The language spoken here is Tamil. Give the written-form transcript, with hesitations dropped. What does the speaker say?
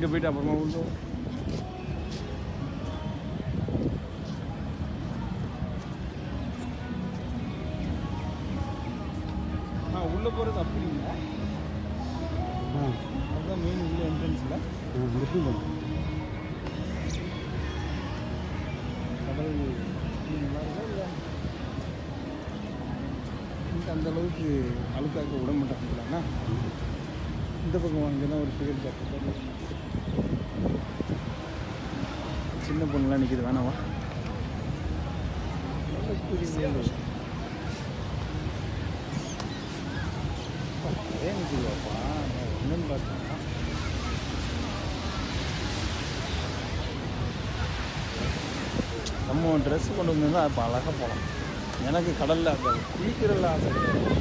இங்கே போயிட்டு அப்புறமா உள்ள உள்ளே போகிறது அப்படி இல்லை. அதுதான் மெயின் உள்ள என்ட்ரன்ஸில் கடல் நல்லா இருக்கா இல்லை இங்கே அந்தளவுக்கு அழுக்காக்க விட மாட்டாங்களாண்ணா. இந்த பக்கம் அங்கே தான் ஒரு பேர் பார்த்து சின்ன பொண்ணுலாம் நிற்கிது வேணாவா ஏன் நிற்கிதுவாப்பா என்னன்னு பார்த்தா நம்ம ட்ரெஸ் கொண்டு வந்திருந்தால் அப்போ அழகாக போகலாம். எனக்கு கடலில் அந்த குளிக்கிறதுல ஆசை கிடையாது.